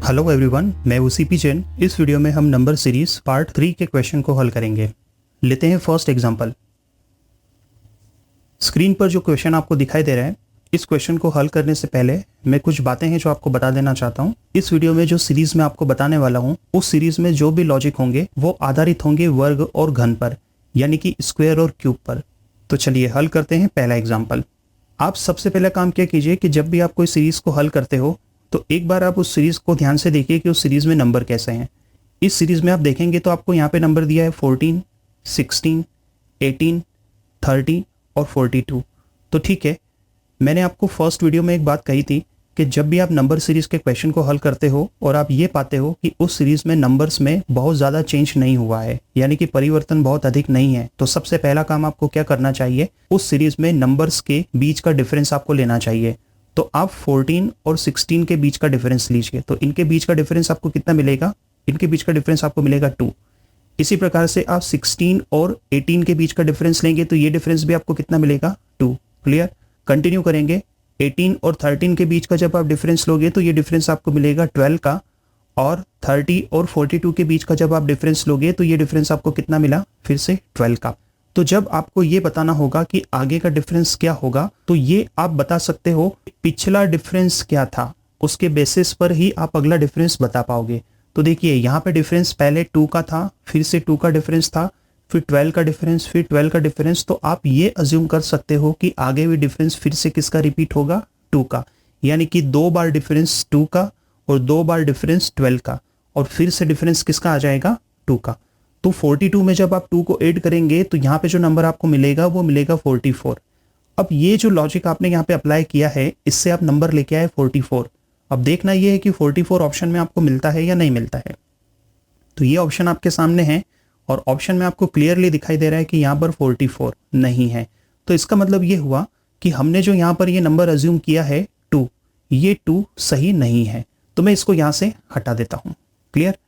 Hello everyone, मैं OCP Jain. इस video में हम नंबर सीरीज पार्ट 3 के क्वेश्चन को हल करेंगे। लेते हैं फर्स्ट एग्जांपल। स्क्रीन पर जो क्वेश्चन आपको दिखाई दे रहा है, इस क्वेश्चन को हल करने से पहले मैं कुछ बातें हैं जो आपको बता देना चाहता हूं। इस वीडियो में जो सीरीज में आपको बताने वाला हूं, उस सीरीज में जो भी लॉजिक होंगे वो आधारित होंगे वर्ग और घन पर, यानी कि स्क्वायर और क्यूब पर। तो चलिए हल करते हैं पहला एग्जाम्पल। आप सबसे पहला काम क्या कीजिए कि जब भी आप कोई सीरीज को हल करते हो तो एक बार आप उस सीरीज को ध्यान से देखिए कि उस सीरीज में नंबर कैसे हैं। इस सीरीज में आप देखेंगे तो आपको यहाँ पे नंबर दिया है 14, 16, 18, 30 और 42। तो ठीक है, मैंने आपको फर्स्ट वीडियो में एक बात कही थी कि जब भी आप नंबर सीरीज के क्वेश्चन को हल करते हो और आप ये पाते हो कि उस सीरीज में नंबर्स में बहुत ज़्यादा चेंज नहीं हुआ है, यानी कि परिवर्तन बहुत अधिक नहीं है, तो सबसे पहला काम आपको क्या करना चाहिए, उस सीरीज में नंबर्स के बीच का डिफरेंस आपको लेना चाहिए। तो आप 14 और 16 के बीच का डिफरेंस लीजिए। तो इनके बीच का डिफरेंस आपको कितना मिलेगा? इनके बीच का डिफरेंस आपको मिलेगा 2। इसी प्रकार से आप 16 और 18 के बीच का डिफरेंस लेंगे तो ये डिफरेंस भी आपको कितना मिलेगा? 2। क्लियर? कंटिन्यू करेंगे। 18 और 13 के बीच का जब आप डिफरेंस लोगे तो ये डिफरेंस आपको मिलेगा 12 का, और 30 और 42 के बीच का जब आप डिफरेंस लोगे तो ये डिफरेंस आपको कितना मिला? फिर से 12 का। तो जब आपको ये बताना होगा कि आगे का डिफरेंस क्या होगा, तो ये आप बता सकते हो पिछला डिफरेंस क्या था, उसके बेसिस पर ही आप अगला डिफरेंस बता पाओगे। तो देखिए यहाँ पे डिफरेंस पहले 2 का था, फिर से 2 का डिफरेंस था, फिर 12 का डिफरेंस, फिर 12 का डिफरेंस। तो आप ये अज्यूम कर सकते हो कि आगे भी डिफरेंस फिर से किसका रिपीट होगा? 2 का, यानी कि 2 बार डिफरेंस 2 का और 2 बार डिफरेंस 12 का, और फिर से डिफरेंस किसका आ जाएगा? 2 का। तो 42 में जब आप 2 को ऐड करेंगे तो यहाँ पे जो नंबर आपको मिलेगा वो मिलेगा 44। अब ये जो लॉजिक आपने यहाँ पे अप्लाई किया है, इससे आप नंबर लेके आए 44। अब देखना ये है कि 44 ऑप्शन में आपको मिलता है या नहीं मिलता है। तो ये ऑप्शन आपके सामने है और ऑप्शन में आपको क्लियरली दिखाई दे रहा है कि यहाँ पर 44 नहीं है। तो इसका मतलब ये हुआ कि हमने जो यहाँ पर ये नंबर अज्यूम किया है 2, ये 2 सही नहीं है। तो मैं इसको यहाँ से हटा देता हूँ। क्लियर?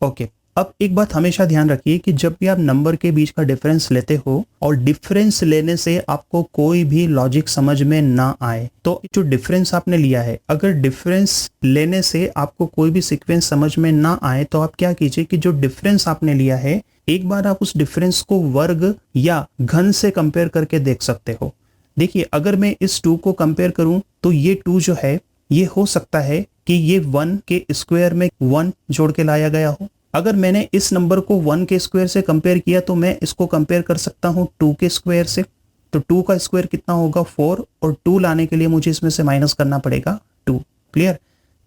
ओके। अब एक बात हमेशा ध्यान रखिए कि जब भी आप नंबर के बीच का डिफरेंस लेते हो और डिफरेंस लेने से आपको कोई भी लॉजिक समझ में ना आए, तो जो डिफरेंस आपने लिया है, अगर डिफरेंस लेने से आपको कोई भी सीक्वेंस समझ में ना आए तो आप क्या कीजिए कि जो डिफरेंस आपने लिया है, एक बार आप उस डिफरेंस को वर्ग या घन से कंपेयर करके देख सकते हो। देखिए, अगर मैं इस 2 को कंपेयर करूं तो ये 2 जो है ये हो सकता है कि ये 1 के स्क्वायर में 1 जोड़ के लाया गया हो। अगर मैंने इस नंबर को 1 के स्क्वायर से कंपेयर किया तो मैं इसको कंपेयर कर सकता हूं 2 के स्क्वायर से। तो 2 का स्क्वायर कितना होगा? 4, और 2 लाने के लिए मुझे इसमें से माइनस करना पड़ेगा 2। क्लियर?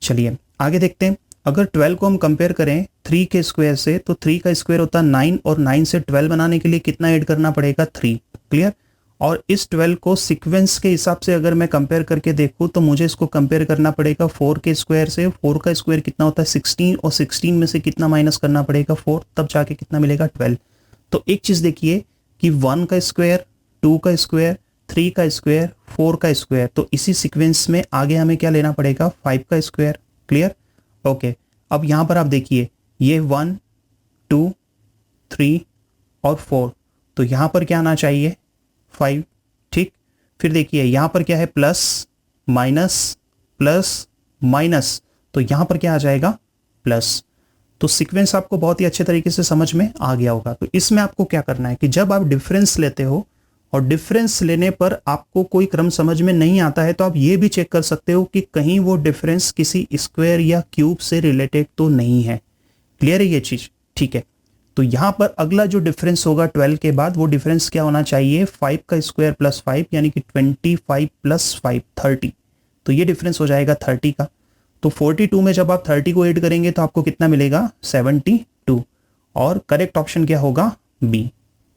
चलिए आगे देखते हैं। अगर 12 को हम कंपेयर करें 3 के स्क्वायर से तो 3 का स्क्वायर होता है 9, और 9 से 12 बनाने के लिए कितना ऐड करना पड़ेगा? 3। क्लियर? और इस 12 को सीक्वेंस के हिसाब से अगर मैं कंपेयर करके देखूं तो मुझे इसको कंपेयर करना पड़ेगा 4 के स्क्वायर से। 4 का स्क्वायर कितना होता है? 16, और 16 में से कितना माइनस करना पड़ेगा? 4, तब जाके कितना मिलेगा? 12। तो एक चीज़ देखिए कि 1 का स्क्वायर, 2 का स्क्वायर, 3 का स्क्वायर, 4 का स्क्वायर, तो इसी सीक्वेंस में आगे हमें क्या लेना पड़ेगा? 5 का स्क्वायर। क्लियर? ओके। अब यहाँ पर आप देखिए ये 1, 2, 3 और 4, तो यहाँ पर क्या आना चाहिए? 5। ठीक। फिर देखिए यहाँ पर क्या है? प्लस माइनस प्लस माइनस, तो यहाँ पर क्या आ जाएगा? प्लस। तो सीक्वेंस आपको बहुत ही अच्छे तरीके से समझ में आ गया होगा। तो इसमें आपको क्या करना है कि जब आप डिफरेंस लेते हो और डिफरेंस लेने पर आपको कोई क्रम समझ में नहीं आता है, तो आप ये भी चेक कर सकते हो कि कहीं वो डिफरेंस किसी स्क्वायर या क्यूब से रिलेटेड तो नहीं है। क्लियर है ये चीज? ठीक है। तो यहां पर अगला जो डिफरेंस होगा 12 के बाद, वो डिफरेंस क्या होना चाहिए? 5 का स्क्वायर प्लस 5, यानी कि 25 प्लस 5 30। तो ये डिफरेंस हो जाएगा 30 का। तो 42 में जब आप 30 को ऐड करेंगे तो आपको कितना मिलेगा? 72। और करेक्ट ऑप्शन क्या होगा? बी।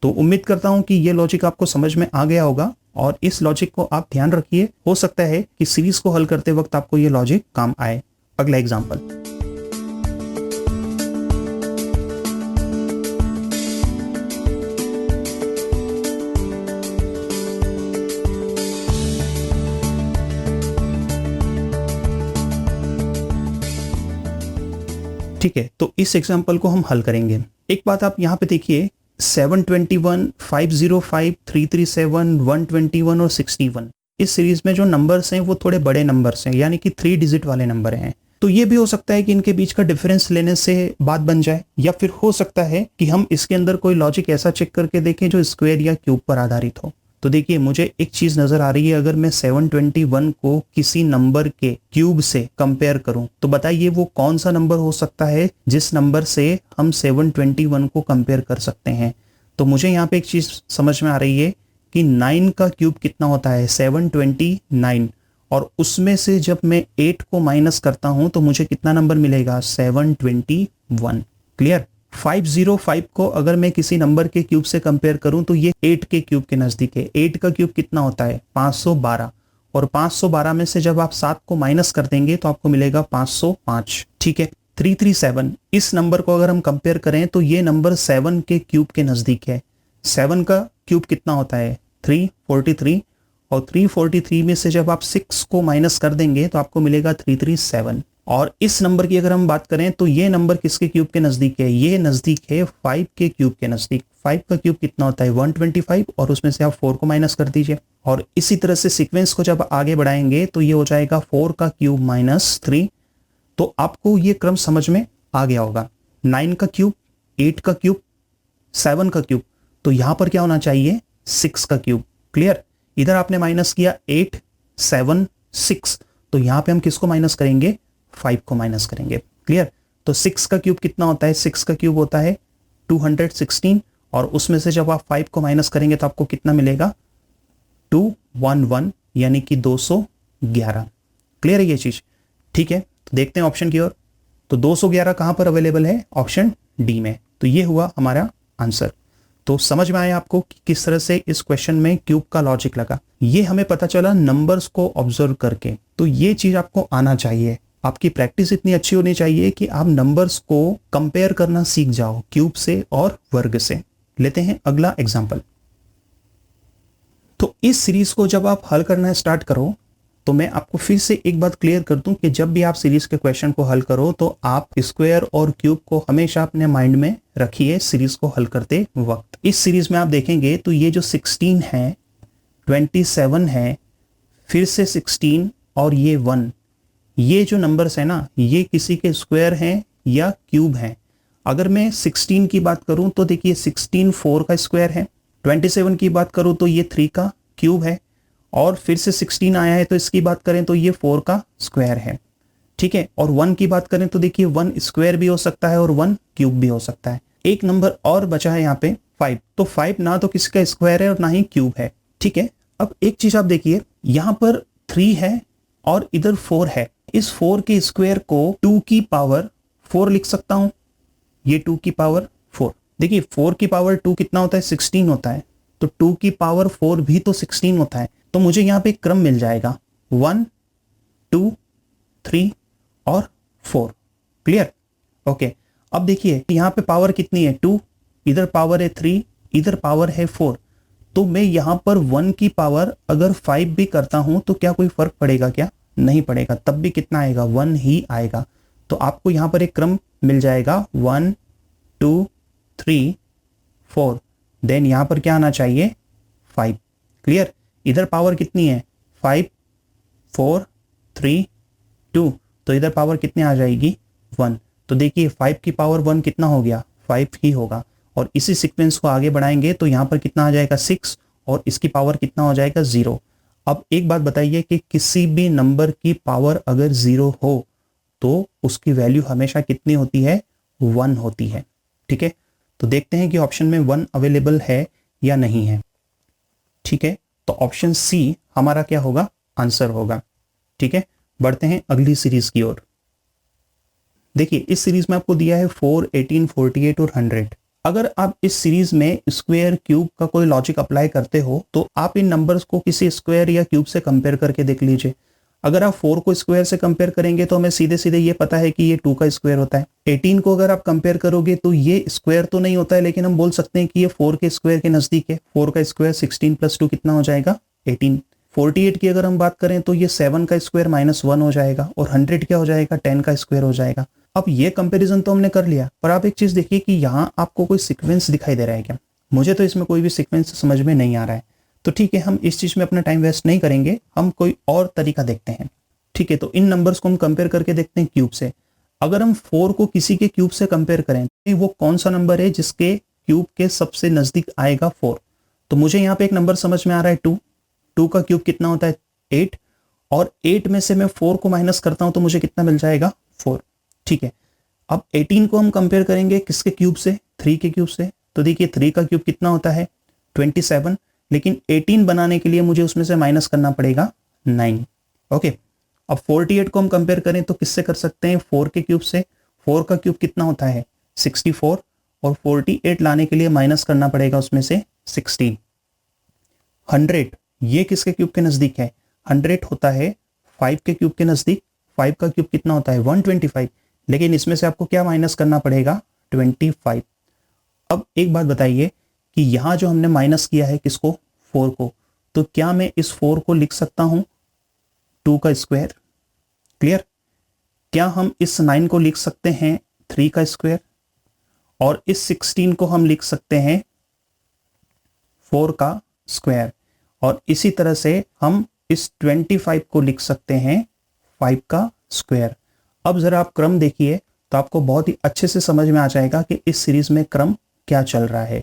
तो उम्मीद करता हूं कि ये लॉजिक आपको समझ में आ गया होगा और इस लॉजिक को आप ध्यान रखिए। हो सकता है कि सीरीज को हल करते वक्त आपको ये लॉजिक काम आए। अगला एग्जाम्पल। ठीक है, तो इस एग्जाम्पल को हम हल करेंगे। एक बात आप यहाँ पे देखिए, 721, 505, 337, 121 और 61, इस सीरीज में जो नंबर्स हैं वो थोड़े बड़े नंबर्स हैं, यानी कि 3 डिजिट वाले नंबर हैं। तो ये भी हो सकता है कि इनके बीच का डिफरेंस लेने से बात बन जाए, या फिर हो सकता है कि हम इसके अंदर कोई लॉजिक ऐसा चेक करके देखें जो स्क्वायर या क्यूब पर आधारित हो। तो देखिए मुझे एक चीज नजर आ रही है, अगर मैं 721 को किसी नंबर के क्यूब से कंपेयर करूं तो बताइए वो कौन सा नंबर हो सकता है जिस नंबर से हम 721 को कंपेयर कर सकते हैं। तो मुझे यहाँ पे एक चीज समझ में आ रही है कि 9 का क्यूब कितना होता है 729, और उसमें से जब मैं 8 को माइनस करता हूं तो मुझे कितना नंबर मिलेगा 721। क्लियर। 505 को अगर मैं किसी नंबर के क्यूब से कंपेयर करूं तो ये 8 के क्यूब के नजदीक है। 8 का क्यूब कितना होता है 512, और 512 में से जब आप 7 को माइनस कर देंगे तो आपको मिलेगा 505। ठीक है। 337 इस नंबर को अगर हम कंपेयर करें तो ये नंबर 7 के क्यूब के नजदीक है। 7 का क्यूब कितना होता है 343, और 343 में से जब आप 6 को माइनस कर देंगे तो आपको मिलेगा 337। और इस नंबर की अगर हम बात करें तो ये नंबर किसके क्यूब के नजदीक है, ये नजदीक है 5 के क्यूब के नजदीक। 5 का क्यूब कितना होता है 125, और उसमें से आप 4 को माइनस कर दीजिए, और इसी तरह से सीक्वेंस को जब आगे बढ़ाएंगे तो ये हो जाएगा 4 का क्यूब माइनस 3। तो आपको ये क्रम समझ में आ गया होगा। 9 का क्यूब, 8 का क्यूब, 7 का क्यूब, तो यहां पर क्या होना चाहिए 6 का क्यूब। क्लियर। इधर आपने माइनस किया 8 7 6, तो यहां पे हम किसको माइनस करेंगे 5 को माइनस करेंगे। क्लियर। तो 6 का क्यूब कितना होता है 6 का क्यूब होता है 216, और उसमें से जब आप 5 को माइनस करेंगे तो आपको कितना मिलेगा 211, यानी कि 211। क्लियर है ये चीज। ठीक है। तो देखते हैं ऑप्शन की ओर। तो 211 कहां पर अवेलेबल है ऑप्शन डी में। तो ये हुआ हमारा आंसर। तो समझ में आया आपको कि किस तरह से इस क्वेश्चन में क्यूब का लॉजिक लगा। ये हमें पता चला नंबर्स को ऑब्जर्व करके। तो ये चीज आपको आना चाहिए, आपकी प्रैक्टिस इतनी अच्छी होनी चाहिए कि आप नंबर्स को कंपेयर करना सीख जाओ क्यूब से और वर्ग से। लेते हैं अगला एग्जांपल। तो इस सीरीज को जब आप हल करना स्टार्ट करो तो मैं आपको फिर से एक बात क्लियर कर दूं कि जब भी आप सीरीज के क्वेश्चन को हल करो तो आप स्क्वायर और क्यूब को हमेशा अपने माइंड में रखिए सीरीज को हल करते वक्त। इस सीरीज में आप देखेंगे तो ये जो 16 है, 27 है, फिर से 16 और ये 1, ये जो नंबर्स है ना ये किसी के स्क्वायर हैं या क्यूब हैं। अगर मैं 16 की बात करूं तो देखिए 16 4 का स्क्वायर है, 27 की बात करूं तो ये 3 का क्यूब है, और फिर से 16 आया है तो इसकी बात करें तो ये 4 का स्क्वायर है। ठीक है। और 1 की बात करें तो देखिए 1 स्क्वायर भी हो सकता है और 1 क्यूब भी हो सकता है। एक नंबर और बचा है यहाँ पे 5, तो 5 ना तो किसी का स्क्वायर है और ना ही क्यूब है। ठीक है। अब एक चीज आप देखिए, यहाँ पर 3 है और इधर 4 है। इस 4 के स्क्वायर को 2 की पावर 4 लिख सकता हूं, ये 2 की पावर 4। देखिए 4 की पावर 2 कितना होता है 16 होता है, तो 2 की पावर 4 भी तो 16 होता है। तो मुझे यहाँ पे एक क्रम मिल जाएगा 1 2 3 और 4। क्लियर। ओके। अब देखिए यहाँ पे पावर कितनी है 2, इधर पावर है 3, इधर पावर है 4, तो मैं यहाँ पर 1 की पावर अगर 5 भी करता हूं तो क्या कोई फर्क पड़ेगा क्या, नहीं पड़ेगा, तब भी कितना आएगा 1 ही आएगा। तो आपको यहाँ पर एक क्रम मिल जाएगा 1 2 3 4, देन यहाँ पर क्या आना चाहिए 5। क्लियर। इधर पावर कितनी है 5 4 3 2, तो इधर पावर कितनी आ जाएगी 1। तो देखिए 5 की पावर 1 कितना हो गया 5 ही होगा, और इसी सीक्वेंस को आगे बढ़ाएंगे तो यहाँ पर कितना आ जाएगा 6, और इसकी पावर कितना हो जाएगा 0। अब एक बात बताइए कि किसी भी नंबर की पावर अगर 0 हो तो उसकी वैल्यू हमेशा कितनी होती है 1 होती है। ठीक है। तो देखते हैं कि ऑप्शन में 1 अवेलेबल है या नहीं है। ठीक है। तो ऑप्शन सी हमारा क्या होगा आंसर होगा। ठीक है। बढ़ते हैं अगली सीरीज की ओर। देखिए इस सीरीज में आपको दिया है 4 18 48 और 100। अगर आप इस सीरीज में स्क्वायर क्यूब का कोई लॉजिक अप्लाई करते हो तो आप इन नंबर्स को किसी स्क्वायर या क्यूब से कंपेयर करके देख लीजिए। अगर आप 4 को स्क्वायर से कंपेयर करेंगे तो हमें सीधे सीधे ये पता है कि ये 2 का स्क्वायर होता है। 18 को अगर आप कंपेयर करोगे तो ये स्क्वायर तो नहीं होता है, लेकिन हम बोल सकते हैं कि ये 4 के स्क्वायर के नजदीक है। 4 का स्क्वायर 16 + 2 कितना हो जाएगा 18। 48 की अगर हम बात करें तो ये 7 का स्क्वायर -1 हो जाएगा, और 100 क्या हो जाएगा 10 का स्क्वायर हो जाएगा। अब ये कंपैरिजन तो हमने कर लिया, पर आप एक चीज देखिए कि यहाँ आपको कोई सीक्वेंस दिखाई दे रहा है क्या? मुझे तो इसमें कोई भी सीक्वेंस समझ में नहीं आ रहा है। तो ठीक है, हम इस चीज में अपना टाइम वेस्ट नहीं करेंगे, हम कोई और तरीका देखते हैं। ठीक है, तो इन नंबर्स को हम कंपेयर करके देखते हैं क्यूब से। अगर हम 4 को किसी के क्यूब से कंपेयर करें तो वो कौन सा नंबर है जिसके क्यूब के सबसे नजदीक आएगा 4। तो मुझे यहाँ पे एक नंबर समझ में आ रहा है 2। 2 का क्यूब कितना होता है 8, और 8 में से मैं 4 को माइनस करता हूं तो मुझे कितना मिल जाएगा 4। ठीक है, अब 18 को हम कंपेयर करेंगे किसके क्यूब से, 3 के क्यूब से। तो देखिए 3 का क्यूब कितना होता है 27, लेकिन 18 बनाने के लिए मुझे उसमें से माइनस करना पड़ेगा 9। ओके, अब 48 को हम कंपेयर करें तो किससे कर सकते हैं, 4 के क्यूब से। 4 का क्यूब कितना होता है 64, और 48 लाने के लिए माइनस करना पड़ेगा उसमें से 16। 100 ये किसके क्यूब के नजदीक है, 100 होता है 5 के क्यूब के नजदीक। 5 का क्यूब कितना होता है 125, लेकिन इसमें से आपको क्या माइनस करना पड़ेगा 25। अब एक बात बताइए कि यहां जो हमने माइनस किया है किसको, 4 को, तो क्या मैं इस 4 को लिख सकता हूं 2 का स्क्वायर। क्लियर, क्या हम इस 9 को लिख सकते हैं 3 का स्क्वायर, और इस 16 को हम लिख सकते हैं 4 का स्क्वायर, और इसी तरह से हम इस 25 को लिख सकते हैं 5 का स्क्वायर। अब जरा आप क्रम देखिए तो आपको बहुत ही अच्छे से समझ में आ जाएगा कि इस सीरीज में क्रम क्या चल रहा है।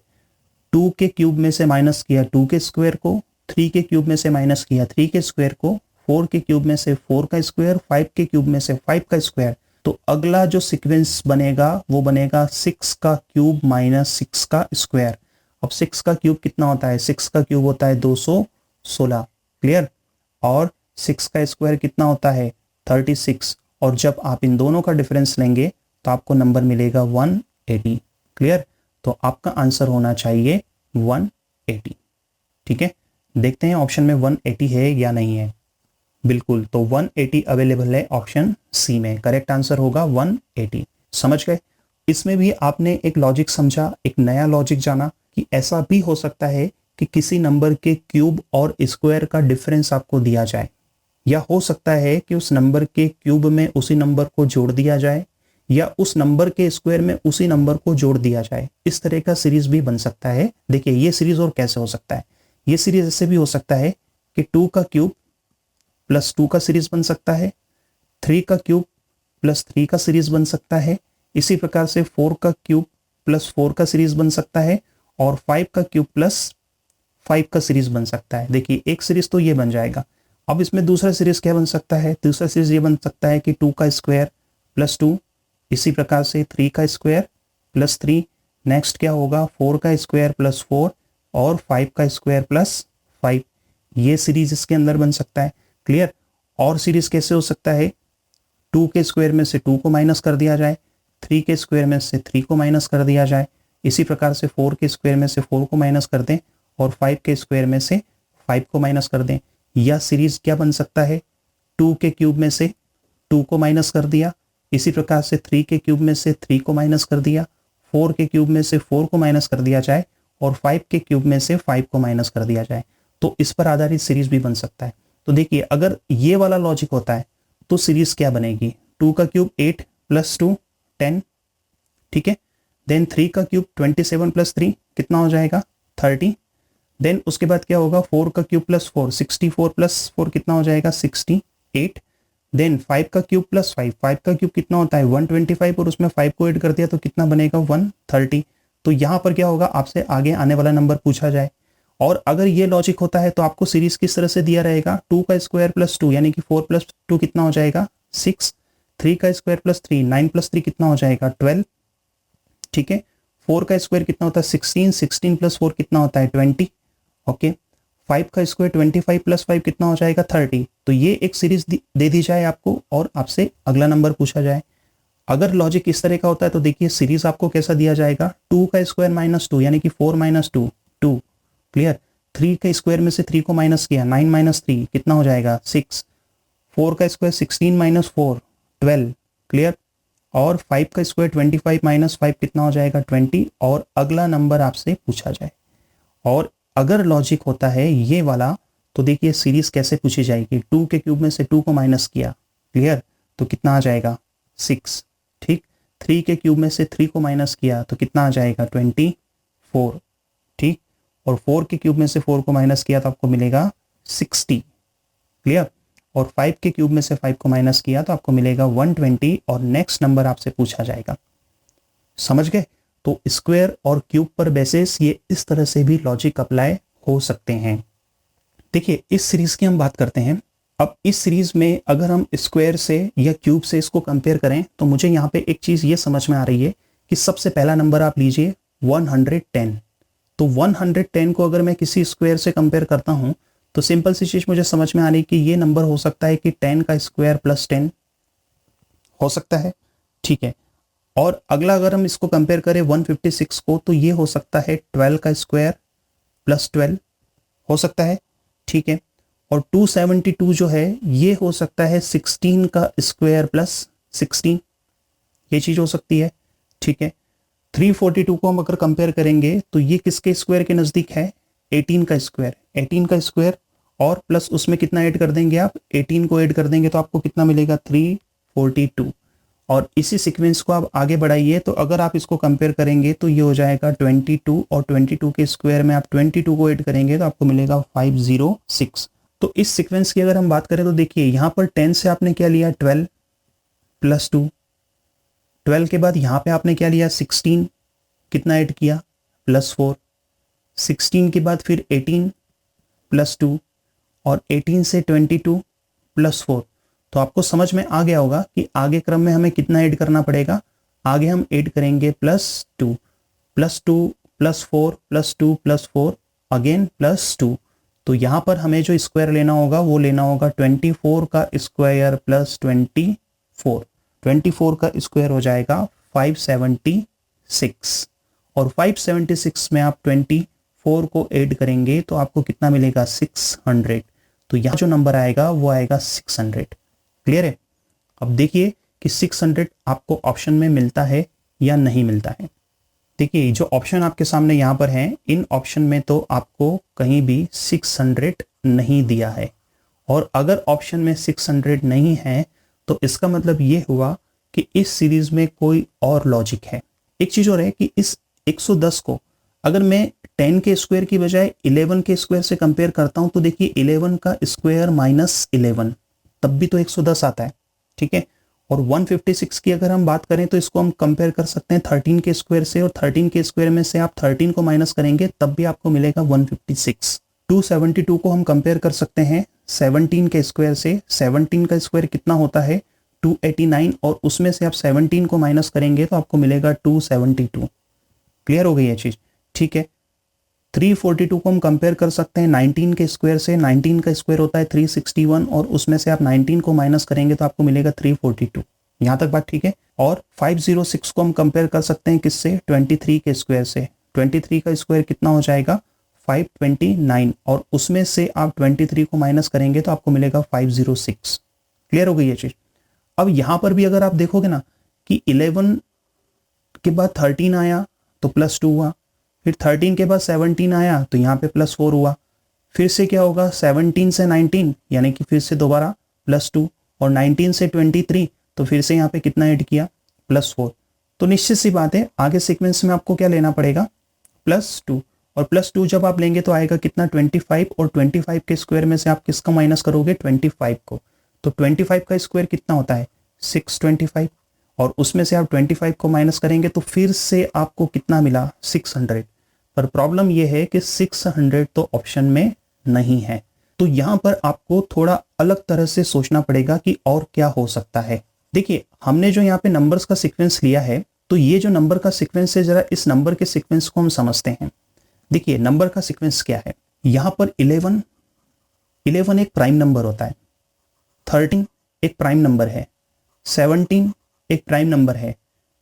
2 के क्यूब में से माइनस किया 2 के स्क्वायर को, 3 के क्यूब में से माइनस किया 3 के स्क्वायर को, 4 के क्यूब में से 4 का स्क्वायर, 5 के क्यूब में से 5 का स्क्वायर। तो अगला जो सीक्वेंस बनेगा वो बनेगा 6 का क्यूब माइनस 6 का स्क्वायर। अब 6 का क्यूब कितना होता है, 6 का क्यूब होता है 216। क्लियर, और 6 का स्क्वायर कितना होता है 36, और जब आप इन दोनों का डिफरेंस लेंगे तो आपको नंबर मिलेगा 180। क्लियर, तो आपका आंसर होना चाहिए 180। ठीक है, देखते हैं ऑप्शन में 180 है या नहीं है। बिल्कुल, तो 180 अवेलेबल है ऑप्शन सी में। करेक्ट आंसर होगा 180। समझ गए, इसमें भी आपने एक लॉजिक समझा, एक नया लॉजिक जाना कि ऐसा भी हो सकता है कि किसी नंबर के क्यूब और स्क्वायर का डिफरेंस आपको दिया जाए, या हो सकता है कि उस नंबर के क्यूब में उसी नंबर को जोड़ दिया जाए, या उस नंबर के स्क्वायर में उसी नंबर को जोड़ दिया जाए। इस तरह का सीरीज भी बन सकता है। देखिए ये सीरीज और कैसे हो सकता है, ये सीरीज ऐसे भी हो सकता है कि 2 का क्यूब प्लस 2 का सीरीज बन सकता है, 3 का क्यूब प्लस 3 का सीरीज बन सकता है, इसी प्रकार से 4 का क्यूब प्लस 4 का सीरीज बन सकता है, और 5 का क्यूब प्लस 5 का सीरीज बन सकता है। देखिए एक सीरीज तो ये बन जाएगा। अब इसमें दूसरा सीरीज क्या बन सकता है, दूसरा सीरीज ये बन सकता है कि 2 का स्क्वायर प्लस 2, इसी प्रकार से 3 का स्क्वायर प्लस 3, नेक्स्ट क्या होगा 4 का स्क्वायर प्लस 4, और 5 का स्क्वायर प्लस 5। ये सीरीज इसके अंदर बन सकता है। क्लियर, और सीरीज कैसे हो सकता है, 2 के स्क्वायर में से 2 को माइनस कर दिया जाए, 3 के स्क्वायर में से 3 को माइनस कर दिया जाए, इसी प्रकार से 4 के स्क्वायर में से 4 को माइनस कर दें, और 5 के स्क्वायर में से 5 को माइनस कर दें। या सीरीज क्या बन सकता है, 2 के क्यूब में से 2 को माइनस कर दिया, इसी प्रकार से 3 के क्यूब में से 3 को माइनस कर दिया, 4 के क्यूब में से 4 को माइनस कर दिया जाए, और 5 के क्यूब में से 5 को माइनस कर दिया जाए। तो इस पर आधारित सीरीज भी बन सकता है। तो देखिए अगर ये वाला लॉजिक होता है तो सीरीज क्या बनेगी, 2 का क्यूब 8 प्लस 2 10, ठीक है, देन 3 का क्यूब 27 प्लस 3 कितना हो जाएगा 30, देन उसके बाद क्या होगा 4 का क्यूब प्लस 4 64 प्लस 4 कितना हो जाएगा 68, देन 5 का क्यूब प्लस 5, 5 का क्यूब कितना होता है 125, और उसमें 5 को ऐड कर दिया तो कितना बनेगा 130। तो यहाँ पर क्या होगा, आपसे आगे आने वाला नंबर पूछा जाए, और अगर ये लॉजिक होता है तो आपको सीरीज किस तरह से दिया रहेगा, 2 का स्क्वायर प्लस 2 यानी कि 4 प्लस 2 कितना हो जाएगा 6, 3 का स्क्वायर प्लस 3 9 प्लस 3 कितना हो जाएगा 12, ठीक है, 4 का स्क्वायर कितना होता है 16, 16 प्लस 4 कितना होता है 20, ओके, 5 का स्क्वायर 25 प्लस 5 कितना हो जाएगा 30। तो ये एक सीरीज दे दी जाए आपको और आपसे अगला नंबर पूछा जाए। अगर लॉजिक इस तरह का होता है तो देखिए सीरीज आपको कैसा दिया जाएगा, 2 का स्क्वायर माइनस 2 यानी कि 4 माइनस 2 2, क्लियर, 3 के स्क्वायर में से 3 को माइनस किया 9 माइनस 3 कितना हो जाएगा 6, 4 का स्क्वायर 16 माइनस 4 12, क्लियर, और 5 का स्क्वायर 25 माइनस 5 कितना हो जाएगा 20, और अगला नंबर आपसे पूछा जाए। और अगर लॉजिक होता है ये वाला तो देखिए सीरीज कैसे पूछी जाएगी, 2 के क्यूब में से 2 को माइनस किया, क्लियर, तो कितना आ जाएगा 6, ठीक, 3 के क्यूब में से 3 को माइनस किया तो कितना आ जाएगा 24, ठीक, और 4 के क्यूब में से 4 को माइनस किया तो आपको मिलेगा 60, क्लियर, और 5 के क्यूब में से 5 को माइनस किया तो आपको मिलेगा 120 और नेक्स्ट नंबर आपसे पूछा जाएगा। समझ गए? तो स्क्वायर और क्यूब पर बेसिस ये इस तरह से भी लॉजिक अप्लाई हो सकते हैं। देखिए इस सीरीज की हम बात करते हैं। अब इस सीरीज में अगर हम स्क्वायर से या क्यूब से इसको कंपेयर करें तो मुझे यहाँ पे एक चीज ये समझ में आ रही है कि सबसे पहला नंबर आप लीजिए 110। तो 110 को अगर मैं किसी स्क्वायर से कंपेयर करता हूं तो सिंपल सी चीज मुझे समझ में आ रही है कि ये नंबर हो सकता है कि 10 का स्क्वायर प्लस 10 हो सकता है, ठीक है। और अगला अगर हम इसको कंपेयर करें 156 को तो ये हो सकता है 12 का स्क्वायर प्लस 12 हो सकता है, ठीक है। और 272 जो है ये हो सकता है 16 का स्क्वायर प्लस 16, ये चीज हो सकती है, ठीक है। 342 को हम अगर कंपेयर करेंगे तो ये किसके स्क्वायर के नजदीक है? 18 का स्क्वायर, 18 का स्क्वायर और प्लस उसमें कितना ऐड कर देंगे आप? 18 को ऐड कर देंगे तो आपको कितना मिलेगा? 342। और इसी सीक्वेंस को आप आगे बढ़ाइए तो अगर आप इसको कंपेयर करेंगे तो ये हो जाएगा 22 और 22 के स्क्वायर में आप 22 को ऐड करेंगे तो आपको मिलेगा 506। तो इस सीक्वेंस की अगर हम बात करें तो देखिए यहाँ पर 10 से आपने क्या लिया? 12 प्लस 2, 12 के बाद यहाँ पे आपने क्या लिया? 16, कितना ऐड किया? प्लस 4, 16 के बाद फिर 18 प्लस 2 और 18 से 22 प्लस 4। तो आपको समझ में आ गया होगा कि आगे क्रम में हमें कितना ऐड करना पड़ेगा। आगे हम ऐड करेंगे plus 2 plus 2 plus 4 plus 2 plus 4 again plus 2। तो यहाँ पर हमें जो स्क्वायर लेना होगा वो लेना होगा 24 का स्क्वायर प्लस 24। 24 का स्क्वायर हो जाएगा 576 और 576 में आप 24 को ऐड करेंगे तो आपको कितना मिलेगा? 600। तो यहाँ जो नंबर आएगा वो आएगा 600। क्लियर है? अब देखिए कि 600 आपको ऑप्शन में मिलता है या नहीं मिलता है। देखिए जो ऑप्शन आपके सामने यहाँ पर हैं इन ऑप्शन में तो आपको कहीं भी 600 नहीं दिया है, और अगर ऑप्शन में 600 नहीं है तो इसका मतलब ये हुआ कि इस सीरीज में कोई और लॉजिक है। एक चीज और है कि इस 110 को अगर मैं 10 के स्क्वायर की बजाय 11 के स्क्वायर से कंपेयर करता हूं तो देखिए 11 का स्क्वायर माइनस 11 तब भी तो 110 आता है, ठीक है। और 156 की अगर हम बात करें तो इसको हम कंपेयर कर सकते हैं 13 के स्क्वायर से, और 13 के स्क्वायर में से आप 13 को माइनस करेंगे तब भी आपको मिलेगा 156। 272 को हम कंपेयर कर सकते हैं 17 के स्क्वायर से। 17 का स्क्वायर कितना होता है? 289 और उसमें से आप 17 को माइनस करेंगे तो आपको मिलेगा 272। क्लियर हो गई ये चीज, ठीक है। 342 को हम कंपेयर कर सकते हैं 19 के स्क्वायर से। 19 का स्क्वायर होता है 361 और उसमें से आप 19 को माइनस करेंगे तो आपको मिलेगा 342। यहाँ तक बात ठीक है। और 506 को हम कंपेयर कर सकते हैं किससे? 23 के स्क्वायर से। 23 का स्क्वायर कितना हो जाएगा? 529 और उसमें से आप 23 को माइनस करेंगे तो आपको मिलेगा 506। क्लियर हो गई ये चीज। अब यहाँ पर भी अगर आप देखोगे ना कि 11 के बाद 13 आया तो प्लस 2 हुआ, फिर 13 के बाद 17 आया तो यहाँ पे प्लस 4 हुआ, फिर से क्या होगा? 17 से 19 यानी कि फिर से दोबारा प्लस 2 और 19 से 23 तो फिर से यहाँ पे कितना ऐड किया? प्लस 4। तो निश्चित सी बात है आगे सीक्वेंस में आपको क्या लेना पड़ेगा? प्लस 2, और प्लस 2 जब आप लेंगे तो आएगा कितना? 25 और 25 के स्क्वायर में से आप किसका माइनस करोगे? 25 को। तो 25 का स्क्वायर कितना होता है? 625 और उसमें से आप 25 को माइनस करेंगे तो फिर से आपको कितना मिला? 600। पर प्रॉब्लम यह है कि 600 तो ऑप्शन में नहीं है। तो यहां पर आपको थोड़ा अलग तरह से सोचना पड़ेगा कि और क्या हो सकता है। देखिए हमने जो यहाँ पे नंबर्स का सीक्वेंस लिया है तो ये जो नंबर का सीक्वेंस है जरा इस नंबर के सीक्वेंस को हम समझते हैं। देखिए नंबर का सीक्वेंस क्या है? यहां पर 11 एक प्राइम नंबर होता है, 13 एक प्राइम नंबर है, 17 एक प्राइम नंबर है,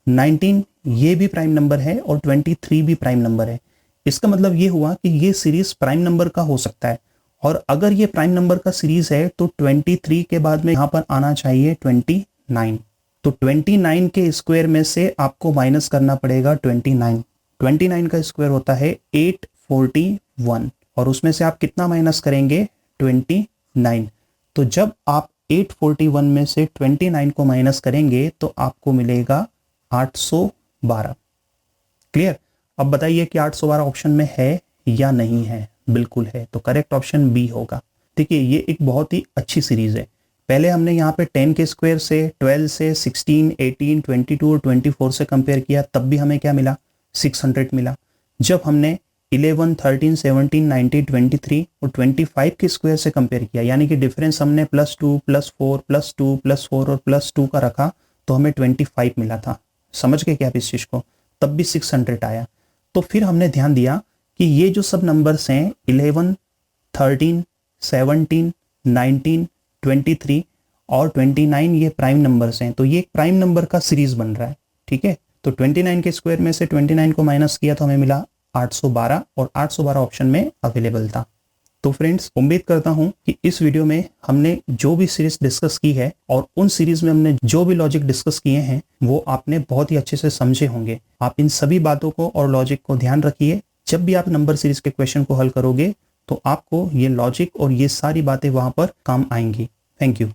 19 ये भी प्राइम नंबर है और 23 भी प्राइम नंबर है। इसका मतलब ये हुआ कि ये सीरीज प्राइम नंबर का हो सकता है, और अगर ये प्राइम नंबर का सीरीज है तो 23 के बाद में यहां पर आना चाहिए 29। तो 29 के स्क्वायर में से आपको माइनस करना पड़ेगा 29। 29 का स्क्वायर होता है 841 और उसमें से आप कितना माइनस करेंगे? 29। तो जब आप 841 में से 29 को माइनस करेंगे तो आपको मिलेगा 812। क्लियर? अब बताइए कि 812 ऑप्शन में है या नहीं है? बिल्कुल है, तो करेक्ट ऑप्शन बी होगा। देखिए ये एक बहुत ही अच्छी सीरीज है, पहले हमने यहाँ पे 10 के स्क्वायर से, 12 से, 16, 18, 22 और 24 से कंपेयर किया, तब भी हमें क्या मिला, 600 मिला। जब हमने 11, 13, 17, 19, 23 और 25 के स्क्वायर से कंपेयर किया, यानी कि डिफरेंस हमने +2, +4, +2, +4 और +2 का रखा, तो हमें 25 मिला था। समझ गए क्या आप इस चीज़ को? तब भी 600 आया। तो फिर हमने ध्यान दिया कि ये जो सब नंबर्स हैं 11, 13, 17, 19, 23 और 29 ये प्राइम नंबर्स हैं, तो ये एक प्राइम नंबर का सीरीज बन रहा है। ठीक है, तो 29 के स्क्वायर में से 29 को माइनस किया तो हमें मिला 812 और 812 ऑप्शन में अवेलेबल था। तो फ्रेंड्स, उम्मीद करता हूं कि इस वीडियो में हमने जो भी सीरीज डिस्कस की है और उन सीरीज में हमने जो भी लॉजिक डिस्कस किए हैं वो आपने बहुत ही अच्छे से समझे होंगे। आप इन सभी बातों को और लॉजिक को ध्यान रखिए। जब भी आप नंबर सीरीज के क्वेश्चन को हल करोगे तो आपको ये लॉजिक और ये सारी बातें वहां पर काम आएंगी। Thank you.